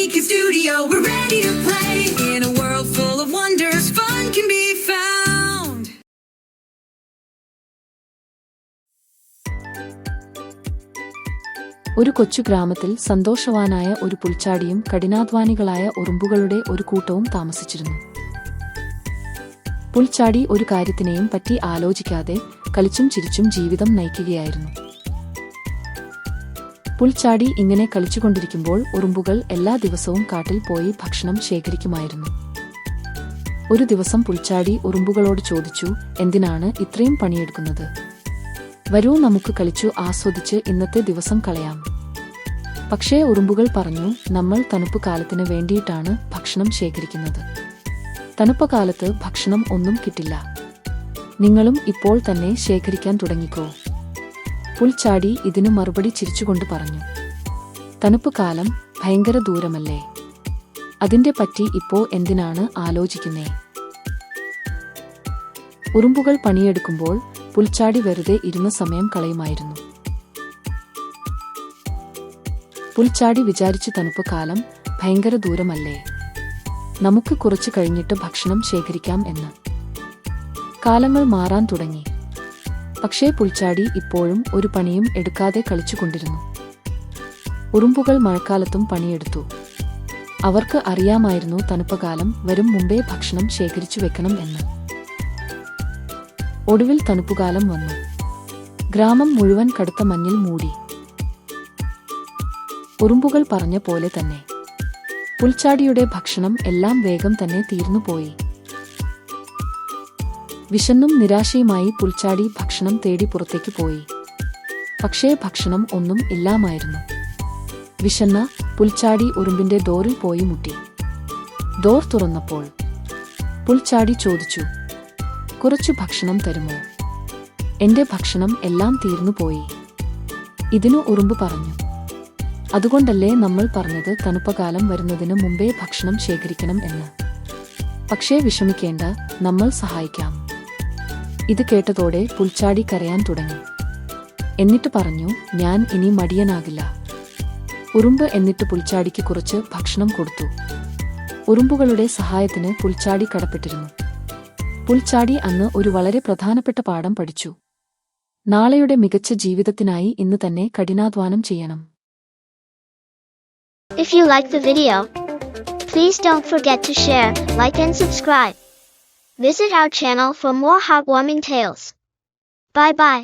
Geeky Studio, we're ready to play. In a world full of wonders, fun can be found. ഒരു കൊച്ചു ഗ്രാമത്തിൽ സന്തോഷവാനായ ഒരു പുൽച്ചാടിയും കഠിനാധ്വാനികളായ ഉറുമ്പുകളുടെ ഒരു കൂട്ടവും താമസിച്ചിരുന്നു. പുൽച്ചാടി ഒരു കാര്യത്തിനെയും പറ്റി ആലോചിക്കാതെ കളിച്ചും ചിരിച്ചും ജീവിതം നയിക്കുകയായിരുന്നു. പുൽച്ചാടി ഇങ്ങനെ കളിച്ചുകൊണ്ടിരിക്കുമ്പോൾ ഉറുമ്പുകൾ എല്ലാ ദിവസവും കാട്ടിൽ പോയി ഭക്ഷണം ശേഖരിക്കുമായിരുന്നു. ഒരു ദിവസം പുൽച്ചാടി ഉറുമ്പുകളോട് ചോദിച്ചു, എന്തിനാണ് ഇത്രയും പണിയെടുക്കുന്നത്? വരൂ, നമുക്ക് കളിച്ചു ആസ്വദിച്ച് ഇന്നത്തെ ദിവസം കളയാം. പക്ഷേ ഉറുമ്പുകൾ പറഞ്ഞു, നമ്മൾ തണുപ്പ് കാലത്തിന് വേണ്ടിയിട്ടാണ് ഭക്ഷണം ശേഖരിക്കുന്നത്. തണുപ്പ് കാലത്ത് ഭക്ഷണം ഒന്നും കിട്ടില്ല. നിങ്ങളും ഇപ്പോൾ തന്നെ ശേഖരിക്കാൻ തുടങ്ങിക്കോ. പുൽച്ചാടി ഇതിനു മറുപടി ചിരിച്ചുകൊണ്ട് പറഞ്ഞു, തണുപ്പ് കാലം ഭയങ്കര ദൂരമല്ലേ? അതിന്റെ പറ്റി ഇപ്പോ എന്തിനാണ് ആലോചിക്കുന്നേ? ഉറുമ്പുകൾ പണിയെടുക്കുമ്പോൾ പുൽച്ചാടി വെറുതെ ഇരുന്ന സമയം കളയുമായിരുന്നു. പുൽച്ചാടി വിചാരിച്ചു, തണുപ്പ് കാലം ഭയങ്കര ദൂരമല്ലേ, നമുക്ക് കുറച്ചു കഴിഞ്ഞിട്ട് ഭക്ഷണം ശേഖരിക്കാം എന്ന്. കാലങ്ങൾ മാറാൻ തുടങ്ങി. പക്ഷേ പുൽച്ചാടി ഇപ്പോഴും ഒരു പണിയും എടുക്കാതെ കളിച്ചുകൊണ്ടിരുന്നു. ഉറുമ്പുകൾ മഴക്കാലത്തും പണിയെടുത്തു. അവർക്ക് അറിയാമായിരുന്നു തണുപ്പുകാലം വരും മുമ്പേ ഭക്ഷണം ശേഖരിച്ചു വെക്കണം എന്ന്. ഒടുവിൽ തണുപ്പുകാലം വന്നു. ഗ്രാമം മുഴുവൻ കടുത്ത മഞ്ഞിൽ മൂടി. ഉറുമ്പുകൾ പറഞ്ഞ പോലെ തന്നെ പുൽച്ചാടിയുടെ ഭക്ഷണം എല്ലാം വേഗം തന്നെ തീർന്നുപോയി. വിശന്നും നിരാശയുമായി പുൽച്ചാടി ഭക്ഷണം തേടി പുറത്തേക്ക് പോയി. പക്ഷേ ഭക്ഷണം ഒന്നും ഇല്ലാമായിരുന്നു. വിശന്ന പുൽച്ചാടി ഉറുമ്പിന്റെ ഡോറിൽ പോയി മുട്ടി. ഡോർ തുറന്നപ്പോൾ പുൽച്ചാടി ചോദിച്ചു, കുറച്ചു ഭക്ഷണം തരുമോ? എന്റെ ഭക്ഷണം എല്ലാം തീർന്നുപോയി. ഇതിനു ഉറുമ്പ് പറഞ്ഞു, അതുകൊണ്ടല്ലേ നമ്മൾ പറഞ്ഞത് തണുപ്പുകാലം വരുന്നതിന് മുമ്പേ ഭക്ഷണം ശേഖരിക്കണം എന്ന്. പക്ഷേ വിഷമിക്കേണ്ട, നമ്മൾ സഹായിക്കാം. ഇത് കേട്ടതോടെ പുൽച്ചാടി കരയാൻ തുടങ്ങി. എന്നിട്ട് പറഞ്ഞു, ഞാൻ ഇനി മടിയനാകില്ല. ഉറുമ്പ് എന്നിട്ട് പുൽച്ചാടിക്ക് കുറച്ച് ഭക്ഷണം കൊടുത്തു. ഉറുമ്പുകളുടെ സഹായത്തിന് പുൽച്ചാടി കടപ്പെട്ടിരുന്നു. പുൽച്ചാടി അന്ന് ഒരു വളരെ പ്രധാനപ്പെട്ട പാഠം പഠിച്ചു. നാളെയുടെ മികച്ച ജീവിതത്തിനായി ഇന്ന് തന്നെ കഠിനാധ്വാനം ചെയ്യണം. If you like the video, please don't forget to share, like and subscribe. Visit our channel for more heartwarming tales. Bye bye.